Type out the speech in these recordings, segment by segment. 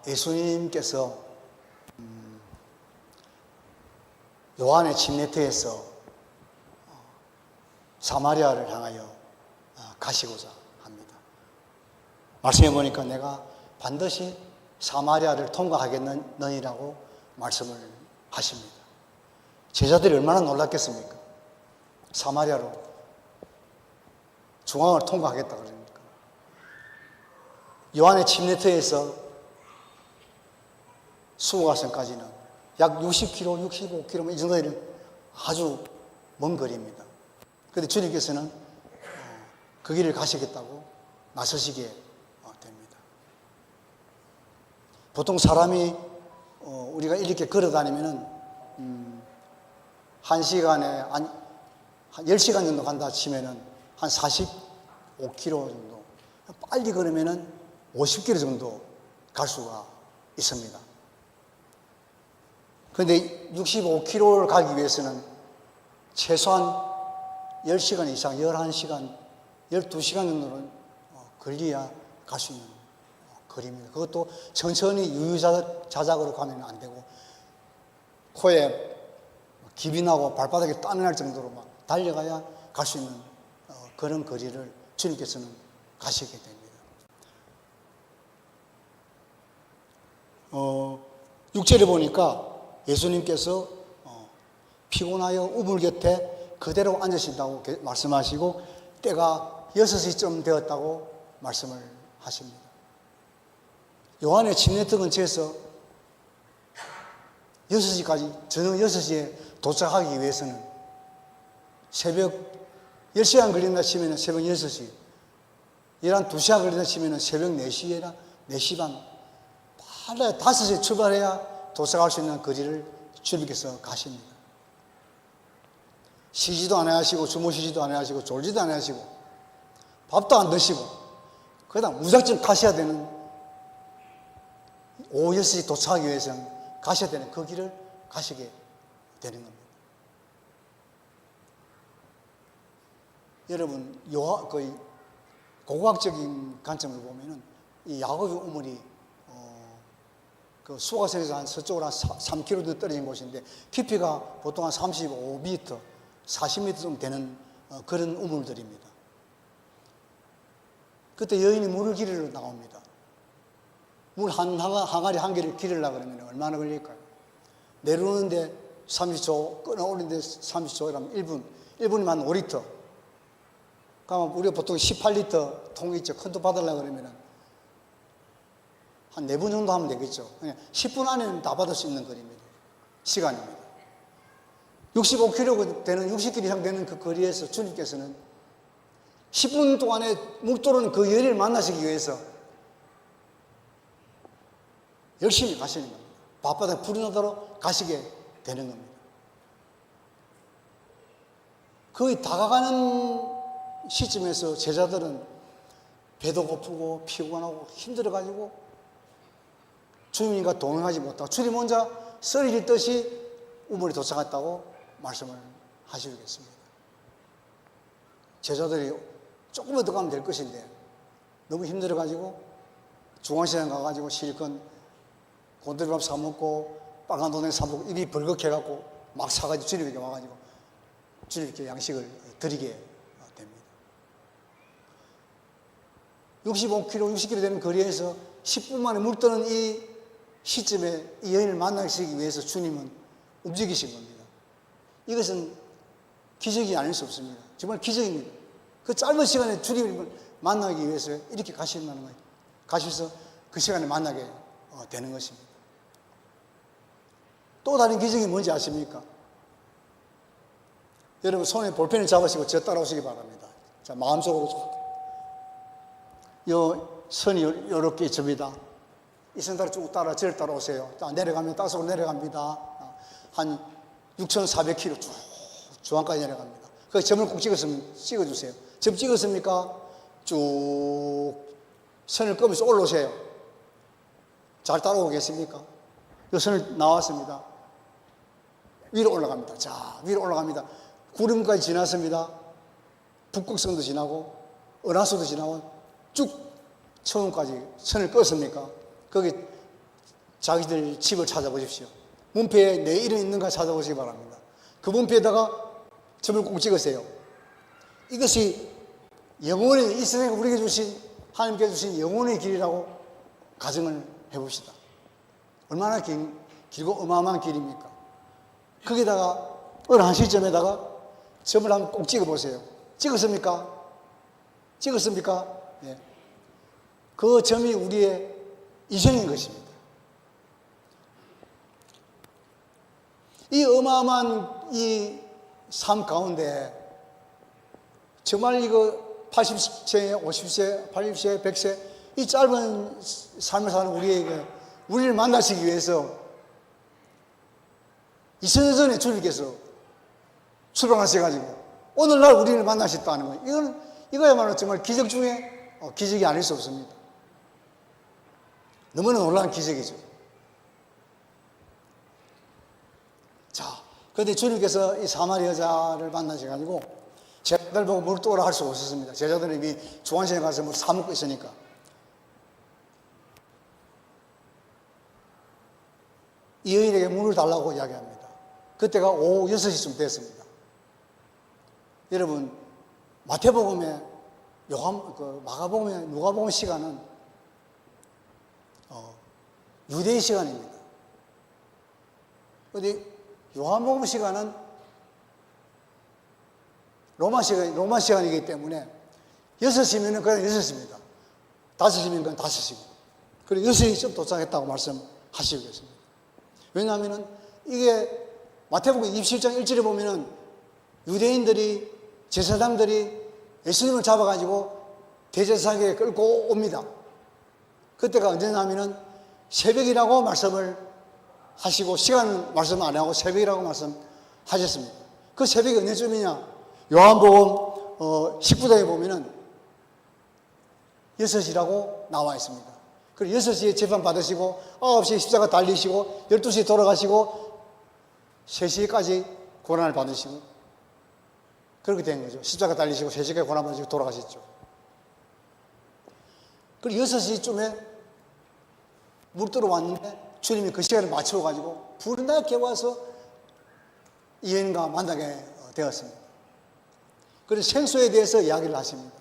예수님께서 요한의 침례터에서 사마리아를 향하여 가시고자 합니다. 말씀해 보니까 내가 반드시 사마리아를 통과하겠느니라고 말씀을 하십니다. 제자들이 얼마나 놀랐겠습니까? 사마리아로 중앙을 통과하겠다 그러니까. 요한의 침례터에서 수호가선까지는 약 60km, 65km 이 정도 되는 아주 먼 거리입니다. 그런데 주님께서는 그 길을 가시겠다고 나서시게 됩니다. 보통 사람이 우리가 이렇게 걸어 다니면은 1시간에 한 10시간 정도 간다 치면은 한 45km 정도, 빨리 걸으면은 50km 정도 갈 수가 있습니다. 그런데 65km를 가기 위해서는 최소한 10시간 이상, 11시간, 12시간 정도는 걸려야 갈 수 있는 거리입니다. 그것도 천천히 유유자작으로 가면 안 되고, 코에 기비 나고 발바닥에 땀이 날 정도로 막 달려가야 갈 수 있는 그런 거리를 주님께서는 가시게 됩니다. 6절에 보니까 예수님께서 피곤하여 우물 곁에 그대로 앉으신다고 말씀하시고 때가 6시쯤 되었다고 말씀을 하십니다. 요한의 침례터 근처에서 6시까지, 저녁 6시에 도착하기 위해서는 새벽 10시간 걸린다 치면 새벽 6시, 2시간 걸린다 치면 새벽 4시나 4시 반, 빨리 5시에 출발해야 도착할 수 있는 거리를 주님께서 가십니다. 쉬지도 안 하시고, 주무시지도 안 하시고, 졸지도 안 하시고, 밥도 안 드시고, 그러다 무작정 가셔야 되는, 오후 6시 도착하기 위해서는 가셔야 되는 그 길을 가시게 되는 겁니다. 여러분, 거의 고고학적인 관점으로 보면은 이 야곱의 우물이 그 수가선에서 한 서쪽으로 한 3km 정도 떨어진 곳인데 깊이가 보통 한 35m, 40m 정도 되는 그런 우물들입니다. 그때 여인이 물을 기르러 나옵니다. 물 한 항아리 한 개를 기르려고 그러면 얼마나 걸릴까요? 내려오는데 30초, 끌어올리는데 30초, 이러면 1분이면 한 5리터. 그러면 우리가 보통 18리터 통 있죠. 큰 통 받으려고 그러면 한 4분 정도 하면 되겠죠. 그냥 10분 안에는 다 받을 수 있는 거리입니다. 시간입니다. 65km 되는, 60km 이상 되는 그 거리에서 주님께서는 10분 동안에 물 떠오르는 그 여인을 만나시기 위해서 열심히 가시는 겁니다. 밤바닥 불이 나도록 가시게 되는 겁니다. 거의 다가가는 시점에서 제자들은 배도 고프고 피곤하고 힘들어가지고 주님과 동행하지 못하고 주님 혼자 쓰러질 듯이 우물에 도착했다고 말씀을 하시겠습니다. 제자들이 조금만 더 가면 될 것인데 너무 힘들어가지고 중앙시장 가가지고 실컷 곤드레밥 사먹고 빨간 돈에 사먹고 입이 벌겋게 막 사가지고 주님에게 와가지고 주님께 양식을 드리게 됩니다. 65km, 60km 되는 거리에서 10분 만에 물떠는 이 시점에 이 여인을 만나시기 위해서 주님은 움직이신 겁니다. 이것은 기적이 아닐 수 없습니다. 정말 기적입니다. 그 짧은 시간에 주님을 만나기 위해서 이렇게 가신다는 거예요. 가셔서 그 시간에 만나게 되는 것입니다. 또 다른 기적이 뭔지 아십니까? 여러분 손에 볼펜을 잡으시고 저 따라오시기 바랍니다. 자, 마음속으로 요 선이 이렇게 있습니다. 이 선 따라 쭉 따라 저를 따라오세요. 자, 내려가면 땅속으로 내려갑니다. 한 6,400km 쭉 중앙까지 내려갑니다. 그 점을 꼭 찍어주세요. 점 찍었습니까? 쭉 선을 끄면서 올라오세요. 잘 따라오고 계십니까? 이 선을 나왔습니다. 위로 올라갑니다. 자, 위로 올라갑니다. 구름까지 지났습니다. 북극성도 지나고 은하수도 지나고 쭉 처음까지 선을 껐습니까? 거기 자기들 집을 찾아보십시오. 문패에 내 이름이 있는가 찾아보시기 바랍니다. 그 문패에다가 점을 꼭 찍으세요. 이것이 영혼의, 이 세상에 우리에게 주신, 하나님께 주신 영혼의 길이라고 가정을 해봅시다. 얼마나 길고 어마어마한 길입니까? 거기다가 어느 한 시점에다가 점을 한번 꼭 찍어보세요. 찍었습니까? 찍었습니까? 네. 그 점이 우리의 이생인 것입니다. 이 어마어마한 이 삶 가운데 정말 이거 80세, 50세, 80세, 100세 이 짧은 삶을 사는 우리에게 우리를 만나시기 위해서 2000년 전에 주님께서 출발하셔가지고 오늘날 우리를 만나셨다는 거예요. 이거야말로 정말 기적 중에 기적이 아닐 수 없습니다. 너무나 놀라운 기적이죠. 자, 그런데 주님께서 이 사마리 여자를 만나셔가지고 제자들 보고 물 떠오라 할 수가 없었습니다. 제자들은 이미 중환시에 가서 물 사먹고 있으니까. 이 여인에게 물을 달라고 이야기합니다. 그때가 오후 6시쯤 됐습니다. 여러분, 마태복음에 마가복음에 누가복음 시간은 유대인 시간입니다. 근데 요한복음 시간은 로마 시간이기 때문에 6시면 그냥 6시입니다. 5시면 그냥 5시고. 그리고 6시쯤 도착했다고 말씀하시고 계십니다. 왜냐하면 이게 마태복음 27장 1절에 보면은 유대인들이, 제사장들이 예수님을 잡아가지고 대제사장에게 끌고 옵니다. 그때가 언제냐면은 새벽이라고 말씀을 하시고, 시간은 말씀 안 하고 새벽이라고 말씀하셨습니다. 그 새벽이 언제쯤이냐? 요한복음 19장에 보면은 6시라고 나와 있습니다. 그리고 6시에 재판 받으시고 9시에 십자가 달리시고 12시에 돌아가시고 3시까지 고난을 받으시고 그렇게 된 거죠. 십자가 달리시고 3시까지 고난 받으시고 돌아가셨죠. 그리고 6시쯤에 물 뜨러 왔는데 주님이 그 시간을 맞춰가지고 불이 낮게 와서 이 여인과 만나게 되었습니다. 그래서 생수에 대해서 이야기를 하십니다.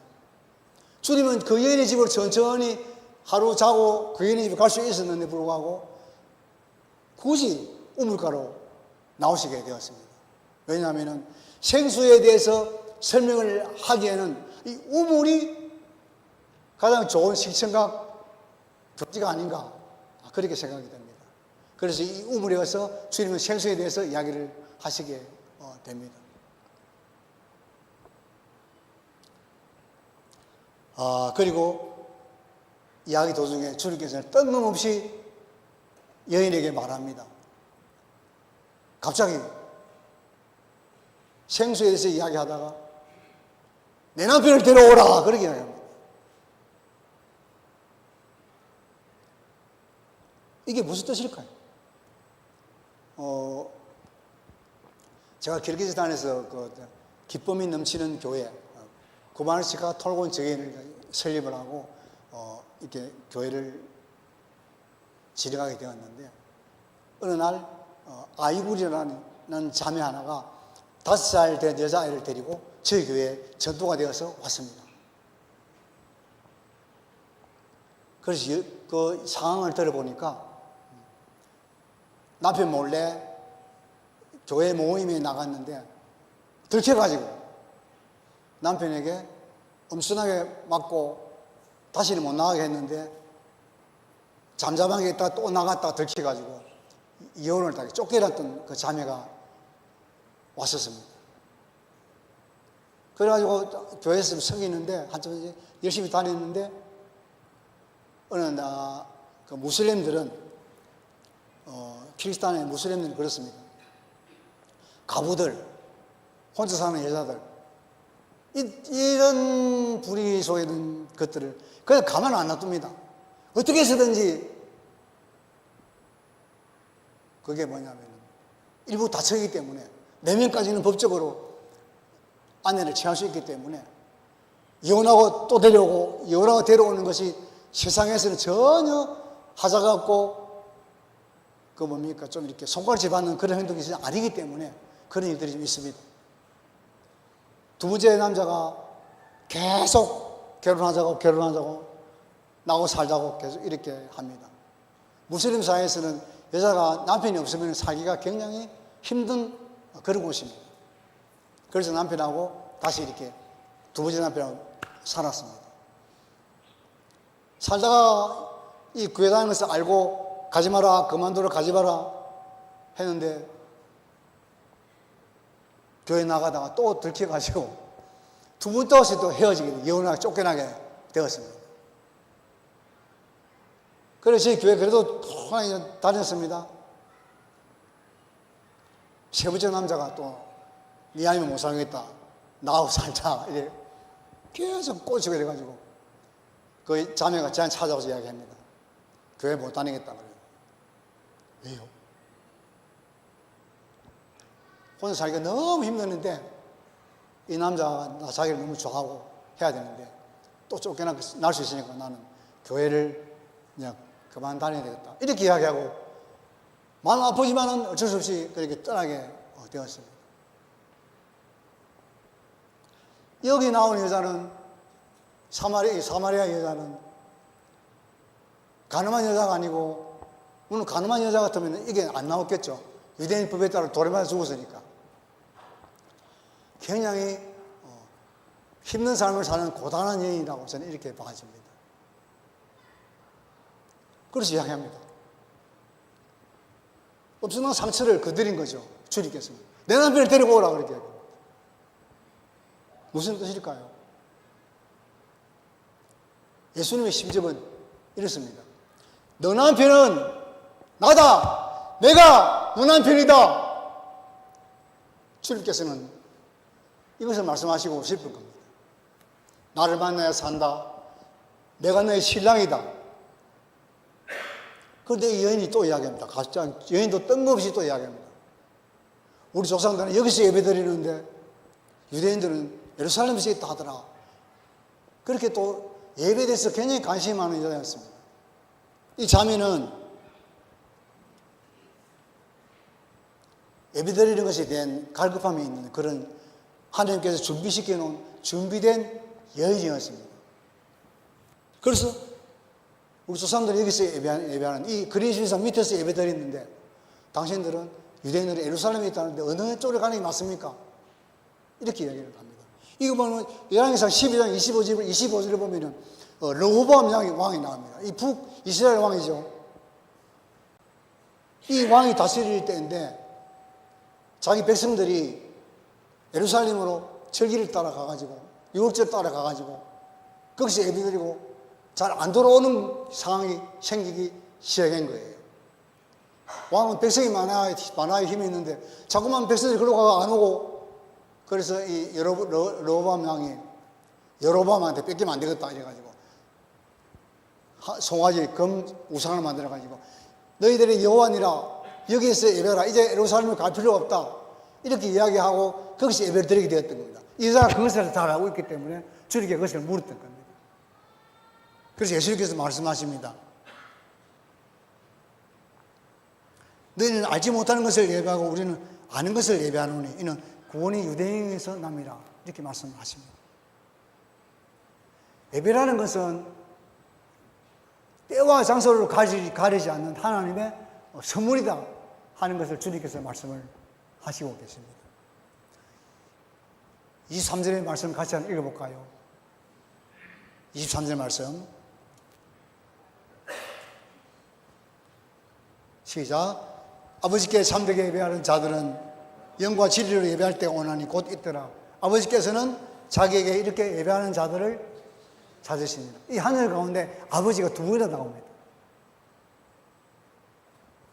주님은 그 여인의 집으로 천천히 하루 자고 그 여인의 집에 갈 수 있었는데 불구하고 굳이 우물가로 나오시게 되었습니다. 왜냐하면 생수에 대해서 설명을 하기에는 이 우물이 가장 좋은 식생각 교지가 아닌가 그렇게 생각이 됩니다. 그래서 이 우물에 와서 주님은 생수에 대해서 이야기를 하시게 됩니다. 그리고 이야기 도중에 주님께서는 뜬금없이 여인에게 말합니다. 갑자기 생수에 대해서 이야기하다가 내 남편을 데려오라 그렇게 이야기합니다. 이게 무슨 뜻일까요? 제가 기르기스탄에서 기쁨이 넘치는 교회 구마르시카 톨곤 저기를 설립을 하고 이렇게 교회를 진행하게 되었는데 어느 날 아이구리라는 자매 하나가 5살 된 여자아이를 데리고 저희 교회에 전도가 되어서 왔습니다. 그래서 그 상황을 들어보니까 남편 몰래 교회 모임에 나갔는데 들켜가지고 남편에게 엄청나게 맞고 다시는 못 나가게 했는데 잠잠하게 있다가 또 나갔다가 들켜가지고 이혼을 당해 쫓겨났던 그 자매가 왔었습니다. 그래가지고 교회에서 섬기는데 한참 이제 열심히 다녔는데 어느 그 무슬림들은 키리스탄의 무슬림들은 그렇습니다. 가부들, 혼자 사는 여자들 이런 불의 속에 있는 것들을 그냥 가만 안 놔둡니다. 어떻게 해서든지 그게 뭐냐면 일부 다처이기 때문에 4명까지는 법적으로 아내를 취할 수 있기 때문에 이혼하고 또 데려오고 이혼하고 데려오는 것이 세상에서는 전혀 하자가 없고 그 뭡니까 좀 이렇게 손가락질 받는 그런 행동이 아니기 때문에 그런 일들이 좀 있습니다. 두 번째 남자가 계속 결혼하자고 나하고 살자고 계속 이렇게 합니다. 무슬림 사회에서는 여자가 남편이 없으면 살기가 굉장히 힘든 그런 곳입니다. 그래서 남편하고 다시 이렇게 두 번째 남편하고 살았습니다. 살다가 이 교회 다니는 것을 알고 가지 마라, 그만두라, 가지 마라 했는데 교회 나가다가 또 들켜가지고 두 번 다시 또 헤어지게 돼, 이혼하게 쫓겨나게 되었습니다. 그래서 제 교회 그래도 편하게 다녔습니다. 세 번째 남자가 또 네 아니면 못 살겠다, 나하고 살자 이래 계속 꼬시고 이래가지고 그 자매가 저한테 찾아와서 이야기합니다. 교회 못 다니겠다 그래요. 왜요? 혼자 살기가 너무 힘드는데 이 남자가 나 자기를 너무 좋아하고 해야 되는데 또 쫓겨날 수 있으니까 나는 교회를 그냥 그만 다녀야 되겠다 이렇게 이야기하고 마음 아프지만은 어쩔 수 없이 그렇게 떠나게 되었습니다. 여기 나오는 여자는 사마리아 여자는 가늠한 여자가 아니고, 물론 가늠한 여자 같으면 이게 안 나왔겠죠. 유대인 법에 따라 돌에 맞아 죽었으니까. 굉장히 힘든 삶을 사는 고단한 여인이라고 저는 이렇게 봐집니다. 그래서 이야기합니다. 엄청난 상처를 거드린 거죠. 주님께서는. 내 남편을 데리고 오라 그렇게 얘기합니다. 무슨 뜻일까요? 예수님의 심정은 이렇습니다. 너 남편은 나다! 내가 너 남편이다! 주님께서는 이것을 말씀하시고 싶은 겁니다. 나를 만나야 산다. 내가 너의 신랑이다. 그런데 이 여인이 또 이야기합니다. 여인도 뜬금없이 또 이야기합니다. 우리 조상들은 여기서 예배드리는데 유대인들은 예루살렘에서 있다 하더라. 그렇게 또 예배에 대해서 굉장히 관심이 많은 여자였습니다. 이 자매는 예배드리는 것에 대한 갈급함이 있는 그런 하나님께서 준비시켜 놓은 준비된 여인이었습니다. 그래서 우리 조상들이 여기서 예배하는 이 그리스도상 밑에서 예배드리는데 당신들은 유대인들은 예루살렘에 있다는데 어느 쪽으로 가는 게 맞습니까? 이렇게 이야기를 합니다. 이거 보면 열왕기상 12장 25절을 보면은 르호보암 왕이 나옵니다. 이 북이스라엘 왕이죠. 이 왕이 다스릴 때인데 자기 백성들이 예루살렘으로 절기를 따라가가지고 유월절 따라가가지고 거기서 예배드리고 잘 안 돌아오는 상황이 생기기 시작한 거예요. 왕은 백성이 많아야 힘이 있는데 자꾸만 백성들이 그러고 가고 안 오고, 그래서 이 르호보암 왕이 여로보암한테 뺏기면 안 되겠다 이래가지고 송아지 금 우상을 만들어가지고 너희들이 여호와니라 여기에서 예배하라, 이제 예루살렘을 갈 필요가 없다 이렇게 이야기하고 거기서 예배를 드리게 되었던 겁니다. 이 여자가 그것을 잘 알고 있기 때문에 주님께 그것을 물었던 겁니다. 그래서 예수님께서 말씀하십니다. 너희는 알지 못하는 것을 예배하고 우리는 아는 것을 예배하노니 이는 구원이 유대인에서 남이라 이렇게 말씀하십니다. 예배라는 것은 때와 장소를 가리지 않는 하나님의 선물이다 하는 것을 주님께서 말씀을 하시고 계십니다. 23절의 말씀 같이 한번 읽어볼까요? 23절 말씀 시작. 아버지께 참되게 예배하는 자들은 영과 진리로 예배할 때가 오나니 곧 있더라. 아버지께서는 자기에게 이렇게 예배하는 자들을 찾으십니다. 이 하늘 가운데 아버지가 두 분이나 나옵니다.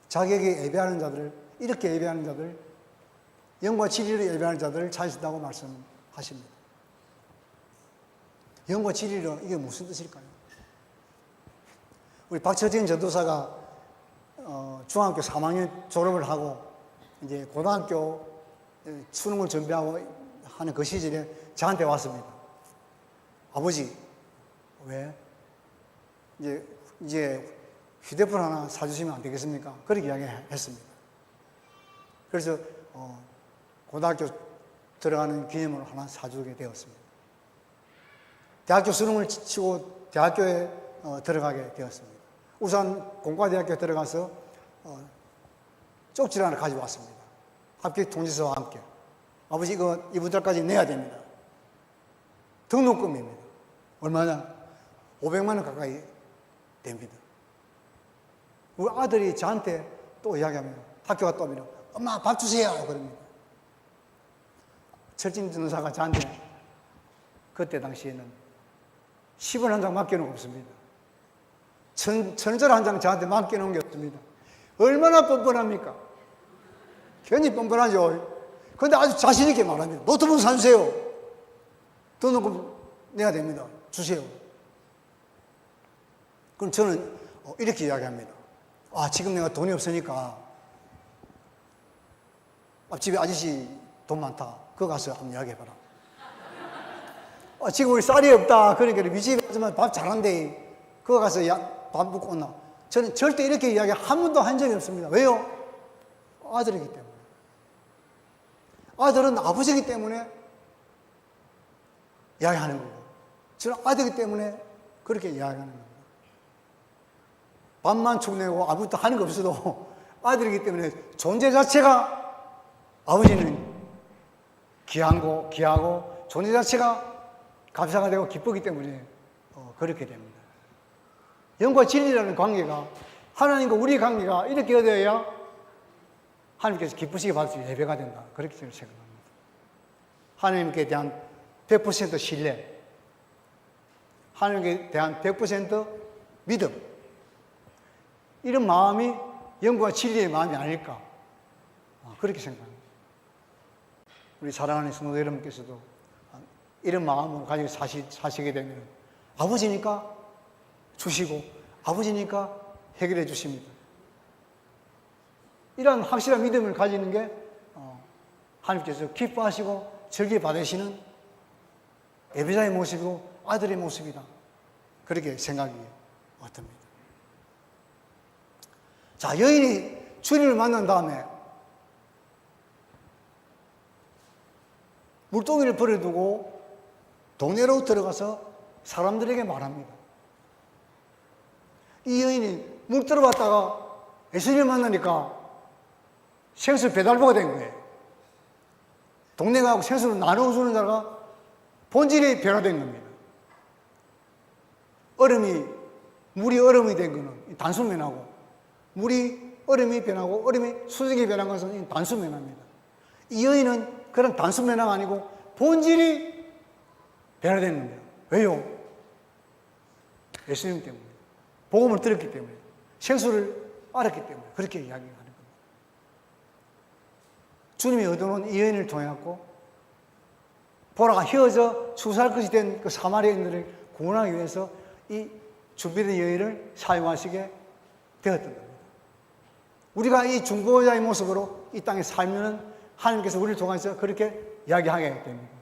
자기에게 예배하는 자들을, 이렇게 예배하는 자들, 영과 진리로 예배하는 자들을 찾으신다고 말씀하십니다. 영과 진리로 이게 무슨 뜻일까요? 우리 박처진 전도사가 중학교 3학년 졸업을 하고 이제 고등학교 수능을 준비하고 하는 그 시절에 저한테 왔습니다. 아버지, 왜? 이제 휴대폰 하나 사주시면 안 되겠습니까? 그렇게 이야기했습니다. 그래서 고등학교 들어가는 기념으로 하나 사주게 되었습니다. 대학교 수능을 치고 대학교에 들어가게 되었습니다. 우선 공과대학교에 들어가서 쪽지를 하나 가지고 왔습니다. 합격 통지서와 함께. 아버지 이거 이번 달까지 내야 됩니다. 등록금입니다. 얼마냐? 500만 원 가까이 됩니다. 우리 아들이 저한테 또 이야기하면 학교가 또 오면 엄마 밥 주세요 그럽니다. 철진 전도사가 저한테 그때 당시에는 10원 한 장 맡겨놓은 거 없습니다. 천원짜리 한 장 저한테 맡겨놓은 게 없습니다. 얼마나 뻔뻔합니까? 괜히 뻔뻔하죠. 그런데 아주 자신있게 말합니다. 노트북 사주세요. 등록금 내야 됩니다. 주세요. 그럼 저는 이렇게 이야기합니다. 지금 내가 돈이 없으니까 앞집에 아저씨 돈 많다. 그거 가서 한번 이야기해봐라. 지금 우리 쌀이 없다. 그러니까 우리 집에 아줌마 밥 잘한대. 그거 가서 밥 먹고 온나. 저는 절대 이렇게 이야기 한 번도 한 적이 없습니다. 왜요? 아들이기 때문에. 아들은 아버지이기 때문에 이야기하는 거고, 저는 아들이기 때문에 그렇게 이야기하는 겁니다. 밥만 축내고 아무것도 하는 거 없어도 아들이기 때문에 존재 자체가 아버지는 귀하고 존재 자체가 감사가 되고 기쁘기 때문에 그렇게 됩니다. 영과 진리라는 관계가 하나님과 우리의 관계가 이렇게 되어야 하나님께서 기쁘시게 받을 예배가 된다. 그렇게 저는 생각합니다. 하나님께 대한 100% 신뢰, 하나님께 대한 100% 믿음, 이런 마음이 영과 진리의 마음이 아닐까 그렇게 생각합니다. 우리 사랑하는 성도 여러분께서도 이런 마음을 가지고 사시게 되면 아버지니까 주시고 아버지니까 해결해 주십니다. 이러한 확실한 믿음을 가지는 게 하나님께서 기뻐하시고 즐겨 받으시는 예배자의 모습이고 아들의 모습이다. 그렇게 생각이 듭니다. 자, 여인이 주님을 만난 다음에 물동이를 버려두고 동네로 들어가서 사람들에게 말합니다. 이 여인이 물 들어봤다가 예수님을 만나니까 생수 배달부가 된 거예요. 동네 가고 생수를 나눠주는 자가 본질이 변화된 겁니다. 물이 얼음이 된 거는 단순 변화고, 물이 얼음이 변하고 얼음이 수증이 변한 것은 단순 변화입니다. 이 여인은 그런 단순 변화가 아니고 본질이 변화된 겁니다. 왜요? 예수님 때문에, 복음을 들었기 때문에, 생수를 알았기 때문에 그렇게 이야기하는 겁니다. 주님이 얻어놓은 이 여인을 통해갖고 보라가 휘어져 추수할 것이 된 그 사마리아인들을 구원하기 위해서 이 준비된 여인을 사용하시게 되었던 겁니다. 우리가 이 중보자의 모습으로 이 땅에 살면은 하나님께서 우리를 통해서 그렇게 이야기하게 됩니다.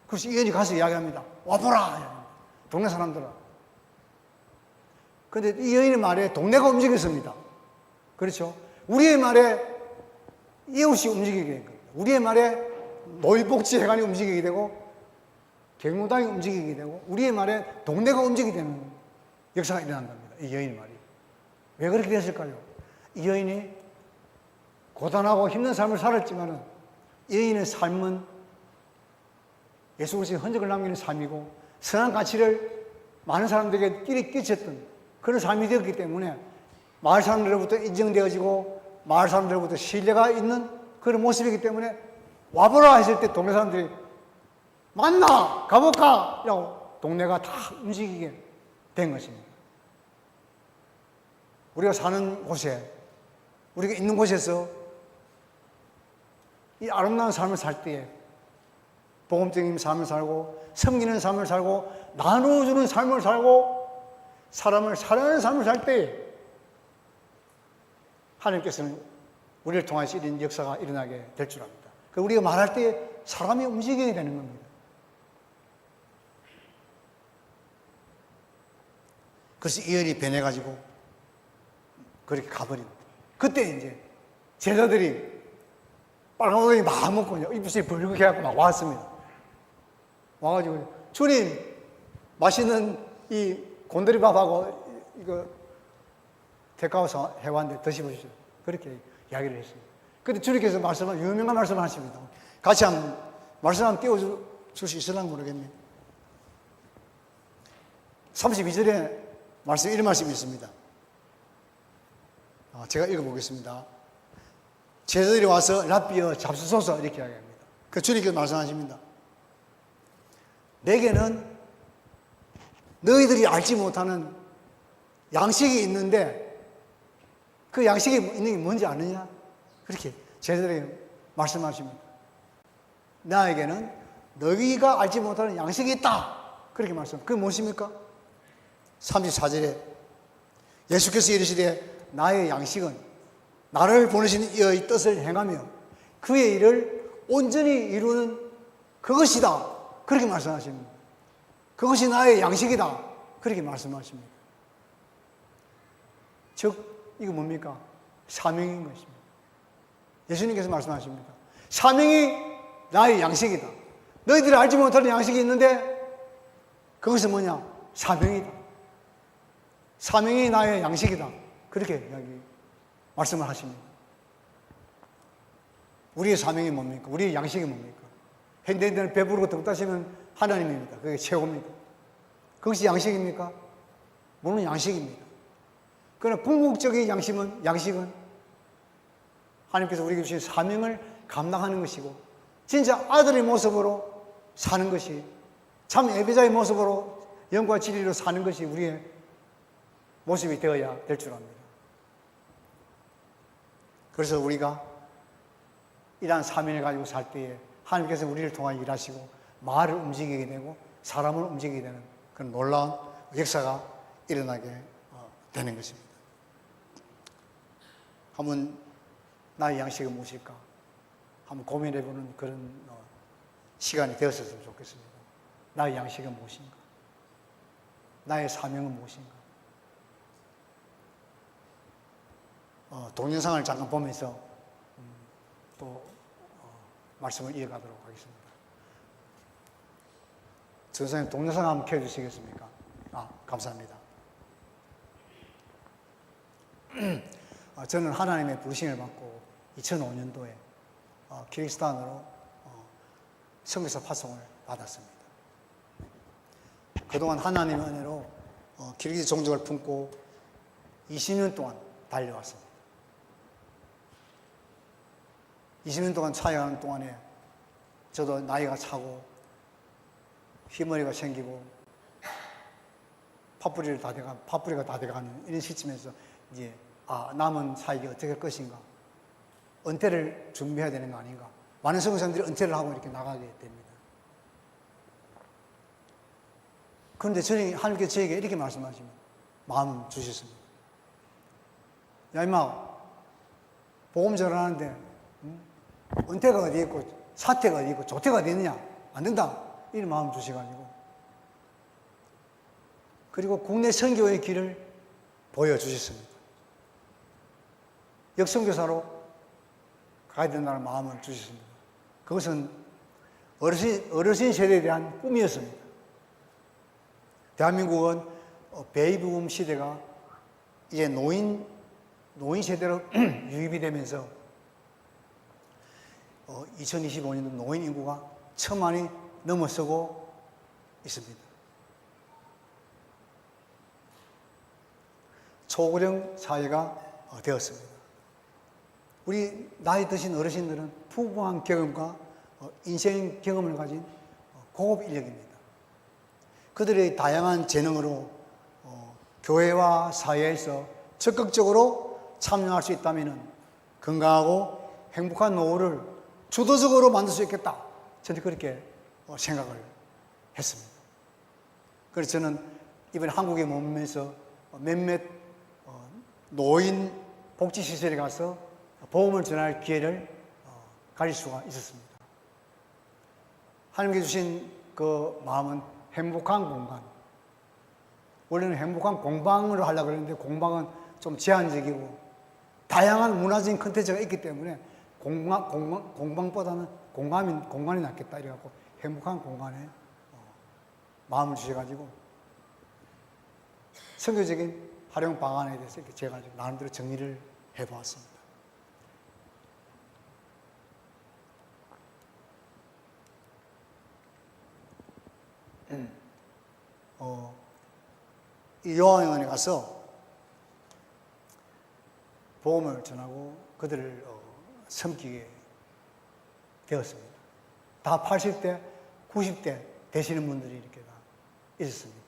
그래서 이 여인이 가서 이야기합니다. 와보라! 동네 사람들아. 그런데 이 여인의 말에 동네가 움직였습니다. 그렇죠? 우리의 말에 이웃이 움직이게 된 겁니다. 우리의 말에 노인복지회관이 움직이게 되고 경로당이 움직이게 되고 우리의 말에 동네가 움직이게 되는 역사가 일어난답니다. 이 여인의 말이. 왜 그렇게 됐을까요? 이 여인이 고단하고 힘든 삶을 살았지만은 이 여인의 삶은 예수 그리스도의 흔적을 남기는 삶이고 선한 가치를 많은 사람들에게 끼쳤던 그런 삶이 되었기 때문에 마을 사람들로부터 인정되어지고 마을 사람들로부터 신뢰가 있는 그런 모습이기 때문에 와보라 했을 때 동네 사람들이 만나 가볼까? 라고 동네가 다 움직이게 된 것입니다. 우리가 사는 곳에 우리가 있는 곳에서 이 아름다운 삶을 살 때에 복음적인 삶을 살고 섬기는 삶을 살고 나눠주는 삶을 살고 사람을 사랑하는 삶을 살 때에 하나님께서는 우리를 통해서 이런 역사가 일어나게 될 줄 압니다. 우리가 말할 때 사람이 움직이게 되는 겁니다. 그래서 이 여인이 변해가지고 그렇게 가버립니다. 그때 이제 제자들이 빨간 옷을 막 먹고 입술이 벌겋게 해갖고 막 왔습니다. 와가지고 주님 맛있는 이 곤드리밥하고 이거 택하우스 해왔는데 드셔보시죠. 그렇게 이야기를 했습니다. 근데 주님께서 유명한 말씀을 하십니다. 같이 한번 말씀 한번 띄워줄 수 있을지 모르겠네요. 32절에 말씀, 이런 말씀이 있습니다. 제가 읽어보겠습니다. 제자들이 와서 랍비여 잡수소서 이렇게 이야기합니다. 그 주님께서 말씀하십니다. 내게는 너희들이 알지 못하는 양식이 있는데 그 양식이 있는 게 뭔지 아느냐? 그렇게 제자들이 말씀하십니다. 나에게는 너희가 알지 못하는 양식이 있다. 그렇게 말씀. 그게 무엇입니까? 34절에 예수께서 이르시되 나의 양식은 나를 보내신 이의 뜻을 행하며 그의 일을 온전히 이루는 그것이다. 그렇게 말씀하십니다. 그것이 나의 양식이다. 그렇게 말씀하십니다. 즉 이거 뭡니까? 사명인 것입니다. 예수님께서 말씀하십니다. 사명이 나의 양식이다. 너희들이 알지 못하는 양식이 있는데 그것은 뭐냐? 사명이다. 사명이 나의 양식이다. 그렇게 말씀을 하십니다. 우리의 사명이 뭡니까? 우리의 양식이 뭡니까? 현대인들은 배부르고 덕다시면 하나님입니다. 그게 최고입니다. 그것이 양식입니까? 물론 양식입니다. 그러나 궁극적인 양식은 하나님께서 우리에게 주신 사명을 감당하는 것이고 진짜 아들의 모습으로 사는 것이 참 예배자의 모습으로 영과 진리로 사는 것이 우리의 모습이 되어야 될 줄 압니다. 그래서 우리가 이러한 사명을 가지고 살 때에 하나님께서 우리를 통하여 일하시고 말을 움직이게 되고 사람을 움직이게 되는 그런 놀라운 역사가 일어나게 되는 것입니다. 한번 나의 양식은 무엇일까? 한번 고민해보는 그런 시간이 되었으면 좋겠습니다. 나의 양식은 무엇인가? 나의 사명은 무엇인가? 동영상을 잠깐 보면서 또 말씀을 이어가도록 하겠습니다. 전사님 동영상 한번 켜주시겠습니까? 감사합니다. 저는 하나님의 부르심을 받고 2005년도에 키르기스탄으로 선교사 파송을 받았습니다. 그동안 하나님의 은혜로 키르기즈 종족을 품고 20년 동안 달려왔습니다. 20년 동안 사역하는 동안에 저도 나이가 차고 휘머리가 생기고 파뿌리가 다 돼가는 이런 시점에서 이제 남은 사역이 어떻게 할 것인가, 은퇴를 준비해야 되는 거 아닌가. 많은 선교사님들이 은퇴를 하고 이렇게 나가게 됩니다. 그런데 하나님께서 저에게 이렇게 말씀하십니다. 마음을 주셨습니다. 야 임마, 복음 전하는데 은퇴가 어디 있고 사퇴가 어디 있고 조퇴가 어디 있느냐? 안 된다. 이런 마음 주셔가지고 그리고 국내 선교의 길을 보여주셨습니다. 역선교사로 가야 된다는 마음을 주셨습니다. 그것은 어르신 세대에 대한 꿈이었습니다. 대한민국은 베이비붐 시대가 이제 노인 세대로 유입이 되면서 2025년도 노인 인구가 1,000만이 넘어서고 있습니다. 초고령 사회가 되었습니다. 우리 나이 드신 어르신들은 풍부한 경험과 인생 경험을 가진 고급 인력입니다. 그들의 다양한 재능으로 교회와 사회에서 적극적으로 참여할 수 있다면 건강하고 행복한 노후를 주도적으로 만들 수 있겠다. 저는 그렇게 생각을 했습니다. 그래서 저는 이번에 한국에 머물면서 몇몇 노인 복지시설에 가서 복음을 전할 기회를 가질 수가 있었습니다. 하나님께 주신 그 마음은 행복한 공간. 원래는 행복한 공방으로 하려고 그랬는데 공방은 좀 제한적이고 다양한 문화적인 컨텐츠가 있기 때문에 공방보다는 공간이 낫겠다 이래갖고 행복한 공간에 마음을 주셔가지고 선교적인 활용 방안에 대해서 이렇게 제가 나름대로 정리를 해보았습니다. 이 요한원에 가서 복음을 전하고 그들을 섬기게 되었습니다. 다 80대, 90대 되시는 분들이 이렇게 다 있었습니다.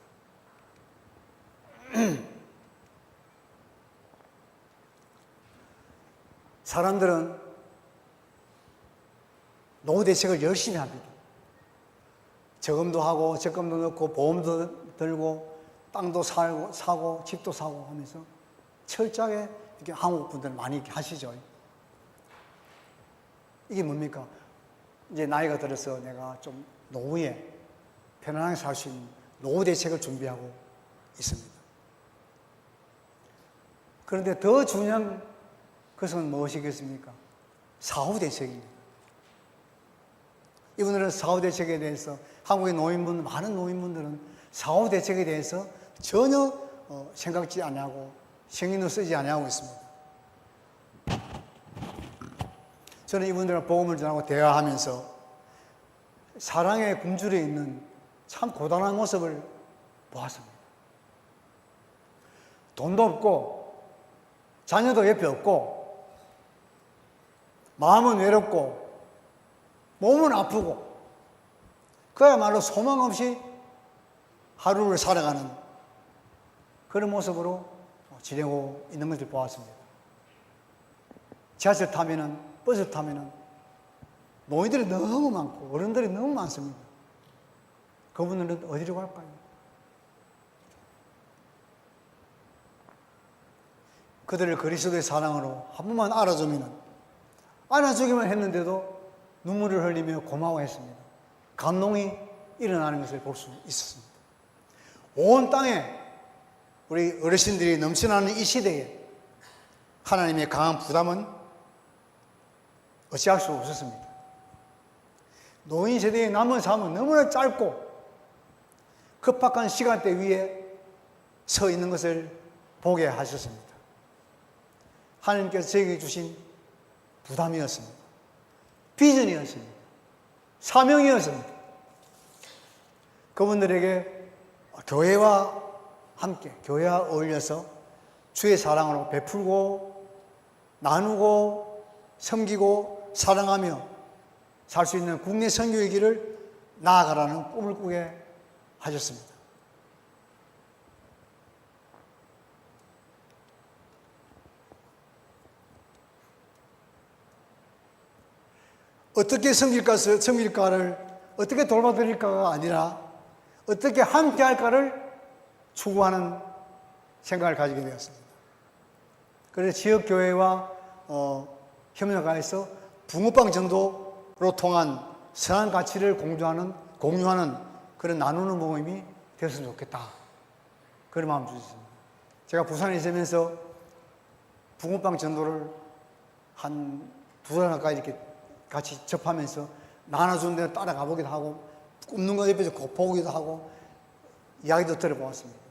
사람들은 노후 대책을 열심히 합니다. 저금도 하고 적금도 넣고 보험도 들고 땅도 사고 집도 사고 하면서 철저하게 이렇게 한국 분들은 많이 이렇게 하시죠. 이게 뭡니까? 이제 나이가 들어서 내가 좀 노후에 편안하게 살 수 있는 노후 대책을 준비하고 있습니다. 그런데 더 중요한 것은 무엇이겠습니까? 사후 대책입니다. 이분들은 사후 대책에 대해서 한국의 노인분, 많은 노인분들은 사후 대책에 대해서 전혀 생각지 않고 신경도 쓰지 않고 있습니다. 저는 이분들과 복음을 전하고 대화하면서 사랑의 굶주려 있는 참 고단한 모습을 보았습니다. 돈도 없고 자녀도 옆에 없고 마음은 외롭고 몸은 아프고 그야말로 소망 없이 하루를 살아가는 그런 모습으로 지내고 있는 것을 보았습니다. 지하철 타면은 버스 타면은 노인들이 너무 많고 어른들이 너무 많습니다. 그분들은 어디로 갈까요? 그들을 그리스도의 사랑으로 한 번만 안아주기만 했는데도 눈물을 흘리며 고마워했습니다. 감동이 일어나는 것을 볼 수 있었습니다. 온 땅에 우리 어르신들이 넘쳐나는 이 시대에 하나님의 강한 부담은 어찌할 수 없었습니다. 노인 세대의 남은 삶은 너무나 짧고 급박한 시간대 위에 서 있는 것을 보게 하셨습니다. 하나님께서 저에게 주신 부담이었습니다. 비전이었습니다. 사명이었습니다. 그분들에게 교회와 함께, 교회와 어울려서 주의 사랑으로 베풀고 나누고 섬기고 사랑하며 살 수 있는 국내 선교의 길을 나아가라는 꿈을 꾸게 하셨습니다. 어떻게 섬길까를 어떻게 돌봐드릴까가 아니라 어떻게 함께 할까를 추구하는 생각을 가지게 되었습니다. 그래서 지역교회와 협력하여서 붕어빵 전도로 통한 선한 가치를 공유하는 그런 나누는 모임이 되었으면 좋겠다. 그런 마음을 주셨습니다. 제가 부산에 있으면서 붕어빵 전도를 한 2달 가까이 이렇게 같이 접하면서 나눠주는 데를 따라가 보기도 하고 굽는 거 옆에서 보기도 하고 이야기도 들어보았습니다.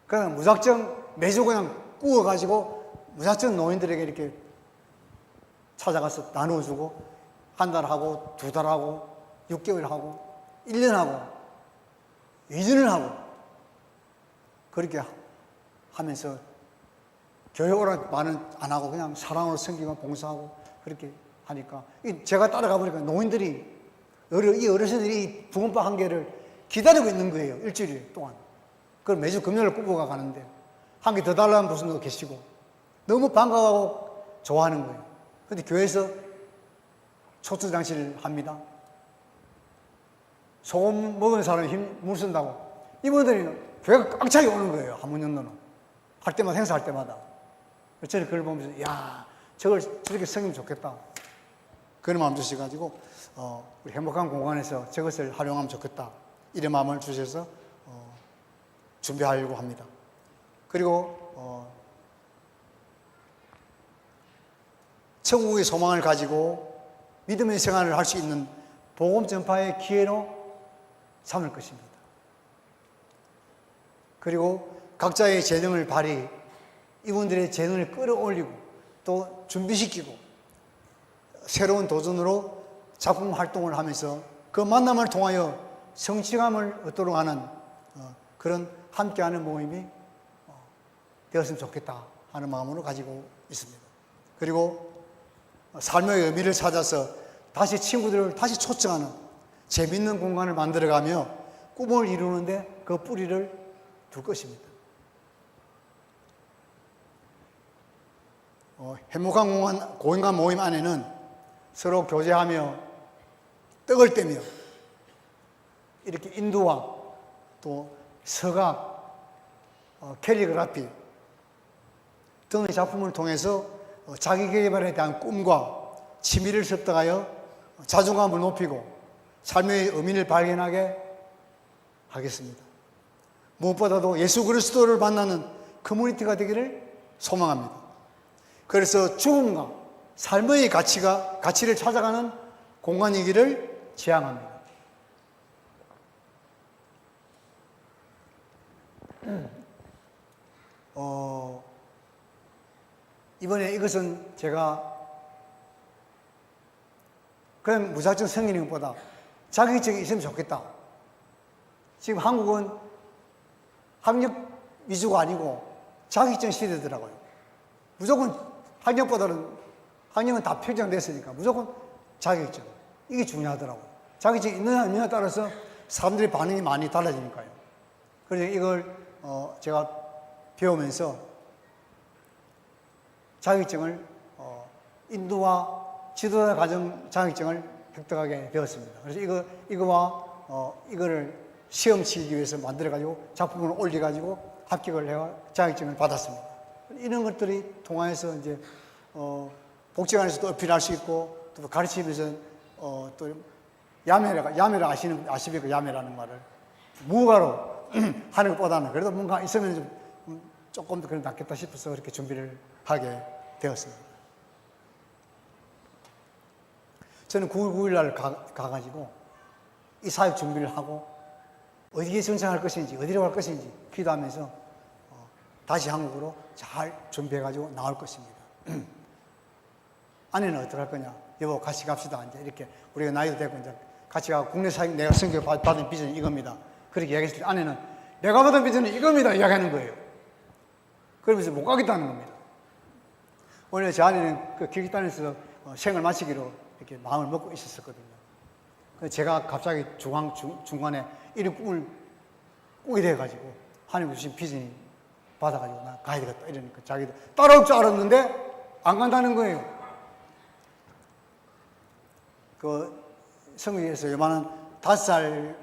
그냥 무작정 매주 그냥 구워가지고 무작정 노인들에게 이렇게 찾아가서 나눠주고 한 달 하고 2달 하고 6개월 하고 1년 하고 2년을 하고 그렇게 하면서 교회 오라 말은 안 하고 그냥 사랑으로 섬기고 봉사하고 그렇게 하니까 제가 따라가 보니까 노인들이 이 어르신들이 붕어빵 한 개를 기다리고 있는 거예요. 일주일 동안. 그걸 매주 금요일 꾸부가 가는데 한 개 더 달라는 분도 계시고 너무 반가워하고 좋아하는 거예요. 그런데 교회에서 초투장치를 합니다. 소금 먹은 사람이 힘 쓴다고 이분들이 교회가 꽉 차게 오는 거예요. 한문연도는 할 때마다 행사할 때마다. 저는 그걸 보면서 야 저걸 저렇게 섬기면 좋겠다. 그런 마음 주셔가지고 우리 행복한 공간에서 저것을 활용하면 좋겠다. 이런 마음을 주셔서 준비하려고 합니다. 그리고 천국의 소망을 가지고 믿음의 생활을 할 수 있는 복음 전파의 기회로 삼을 것입니다. 그리고 각자의 재능을 발휘, 이분들의 재능을 끌어올리고 또 준비시키고 새로운 도전으로 작품 활동을 하면서 그 만남을 통하여 성취감을 얻도록 하는 그런 함께하는 모임이 되었으면 좋겠다 하는 마음으로 가지고 있습니다. 그리고 삶의 의미를 찾아서 다시 친구들을 다시 초청하는 재밌는 공간을 만들어가며 꿈을 이루는데 그 뿌리를 둘 것입니다. 행복한 고인간 모임 안에는 서로 교제하며 떡을 떼며 이렇게 인두와 또 서각, 캘리그라피 등의 작품을 통해서 자기 개발에 대한 꿈과 취미를 습득하여 자존감을 높이고 삶의 의미를 발견하게 하겠습니다. 무엇보다도 예수 그리스도를 만나는 커뮤니티가 되기를 소망합니다. 그래서 죽음과 삶의 가치를 찾아가는 공간이기를 지향합니다. 이번에 이것은 제가 그냥 무작정 생기는 것보다 자격증이 있으면 좋겠다. 지금 한국은 학력 위주가 아니고 자격증 시대더라고요. 무조건 학력은 다 평정됐으니까 무조건 자격증. 이게 중요하더라고요. 자격증이 있느냐 없느냐에 따라서 사람들의 반응이 많이 달라지니까요. 그래서 이걸 제가 배우면서 자격증을 인도와 지도자 과정 자격증을 획득하게 되었습니다. 그래서 이거를 시험 치기 위해서 만들어가지고 작품을 올려가지고 합격을 해서 자격증을 받았습니다. 이런 것들이 통해서 이제 복지관에서도 어필할 수 있고 또 가르치면서 또 야매라 아십니까? 야매라는 말을 무가로 하는 것보다는 그래도 뭔가 있으면 조금 더 그래 낫겠다 싶어서 그렇게 준비를 하게 되었습니다. 저는 9월 9일 날 가가지고 이 사역 준비를 하고 어디에 전쟁할 것인지 어디로 갈 것인지 기도하면서 다시 한국으로 잘 준비해가지고 나올 것입니다. 아내는 어떻게 할 거냐? 여보 같이 갑시다. 이제 이렇게 우리가 나이도 되고 이제 같이 가고 국내 사역 내가 성교 받은 비전이 이겁니다. 그렇게 이야기했을 때 아내는 내가 받은 비전은 이겁니다. 이야기하는 거예요. 그러면서 못 가겠다는 겁니다. 원래 제 아내는 그 kirgistan에서 생을 마치기로 이렇게 마음을 먹고 있었거든요. 그래서 제가 갑자기 중간에 이런 꿈을 꾸게 돼가지고 하나님 주신 비전이 받아가지고 나 가야 되겠다 이러니까 자기도 따라올 줄 알았는데 안 간다는 거예요. 그 성교에서 요만한 5살,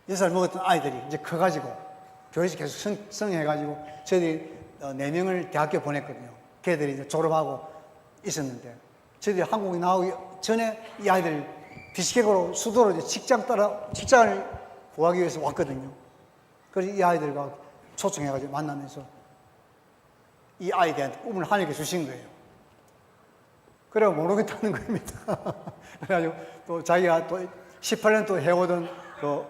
6살 먹었던 아이들이 이제 커가지고 교회에서 계속 성행해가지고 저희들이 4명을 대학교 보냈거든요. 걔들이 이제 졸업하고 있었는데 저희들이 한국에 나오기 전에 이 아이들 비스케고로 수도로 이제 직장을 구하기 위해서 왔거든요. 그래서 이 아이들과 초청해가지고 만나면서 이 아이들한테 꿈을 하나님께 주신 거예요. 그래서 모르겠다는 겁니다. 그래가지고 또 자기가 또 18년 또 해오던 그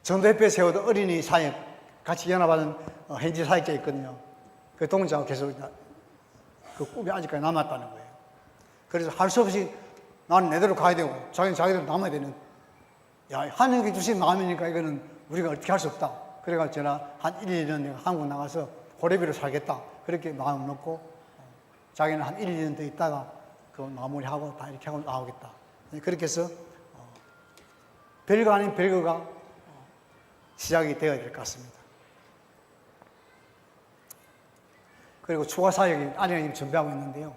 전도협회 세우던 어린이 사역 같이 연합하는 현지 사역자 있거든요. 그 동자하고 계속 그 꿈이 아직까지 남았다는 거예요. 그래서 할 수 없이 나는 내대로 가야 되고 자기는 자기대로 남아야 되는 하나님께 주신 마음이니까 이거는 우리가 어떻게 할 수 없다. 그래가지고 제가 한 1, 2년 내가 한국 나가서 호래비로 살겠다. 그렇게 마음 먹고 자기는 한 1, 2년 더 있다가 그 마무리하고 다 이렇게 하고 나오겠다. 그렇게 해서 별거 아닌 별거가 시작이 되어야 될 것 같습니다. 그리고 추가 사역이 아내가 지금 준비하고 있는데요.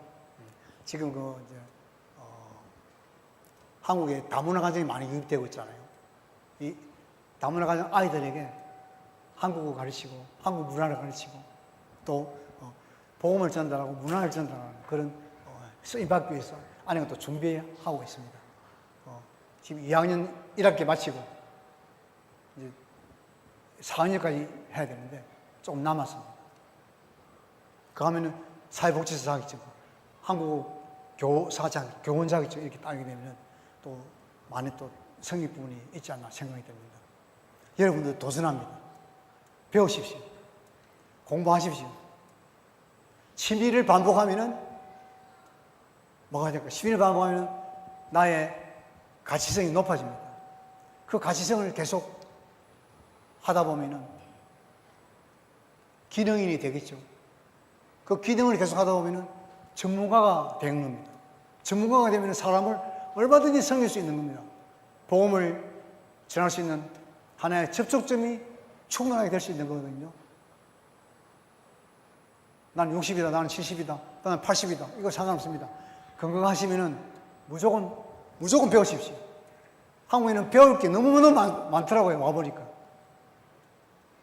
지금 한국에 다문화 가정이 많이 유입되고 있잖아요. 이 다문화 가정 아이들에게 한국어 가르치고 한국 문화를 가르치고 또 복음을 전달하고 문화를 전달하는 그런 쓰임받기 위해서 아내가 또 준비하고 있습니다. 지금 2학년 1학기 마치고 이제 4학년까지 해야 되는데 조금 남았습니다. 그 하면은 사회복지사 자격증 한국 교사장, 교원자격증 이렇게 따게 되면 또 많이 또 성립 부분이 있지 않나 생각이 듭니다. 여러분들 도전합니다. 배우십시오. 공부하십시오. 취미를 반복하면은 뭐가 될까? 취미를 반복하면 나의 가치성이 높아집니다. 그 가치성을 계속 하다 보면은 기능인이 되겠죠. 그 기능을 계속 하다 보면은 전문가가 되는 겁니다. 전문가가 되면 사람을 얼마든지 섬길 수 있는 겁니다. 복음을 전할 수 있는 하나의 접촉점이 충분하게 될 수 있는 거거든요. 나는 60이다, 나는 70이다, 나는 80이다. 이거 상관없습니다. 건강하시면은 무조건 배우십시오. 한국에는 배울 게 너무너무 많더라고요, 와보니까.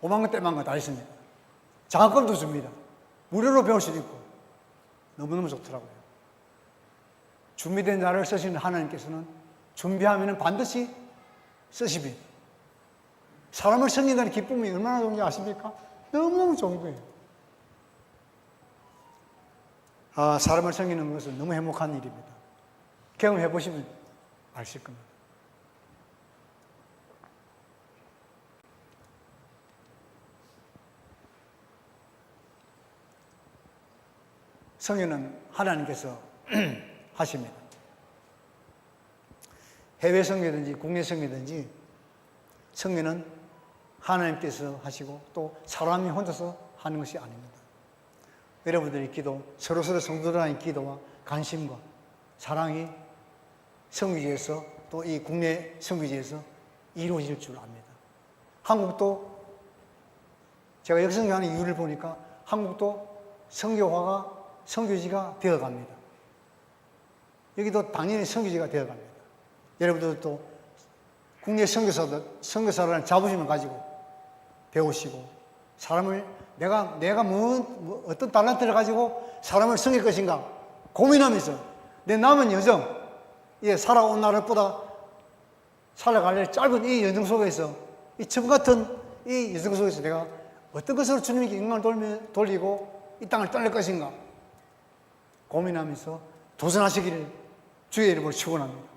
오만 거, 때만 거 다 있습니다. 장학금도 줍니다. 무료로 배울 수도 있고. 너무너무 좋더라고요. 준비된 자를 쓰시는 하나님께서는 준비하면 반드시 쓰십니다. 사람을 섬긴다는 기쁨이 얼마나 좋은지 아십니까? 너무너무 좋은 거예요. 사람을 섬기는 것은 너무 행복한 일입니다. 경험해 보시면 아실 겁니다. 성교는 하나님께서 하십니다. 해외 성교든지 국내 성교든지 성교는 하나님께서 하시고 또 사람이 혼자서 하는 것이 아닙니다. 여러분들의 기도, 서로서로 성도들의 기도와 관심과 사랑이 성교지에서 또 이 국내 성교지에서 이루어질 줄 압니다. 한국도 제가 역성교하는 이유를 보니까 한국도 성교화가 성교지가 되어갑니다. 여기도 당연히 성교지가 되어갑니다. 여러분들도 국내 선교사라는 자부심을 가지고 배우시고 사람을 내가 어떤 달란트를 가지고 사람을 섬길 것인가 고민하면서 내 남은 여정, 살아온 나를보다 살아갈 짧은 이 여정 속에서 이 점 같은 이 여정 속에서 내가 어떤 것으로 주님께 영광을 돌리고 이 땅을 떠날 것인가 고민하면서 도전하시기를 주의 이름으로 축원합니다.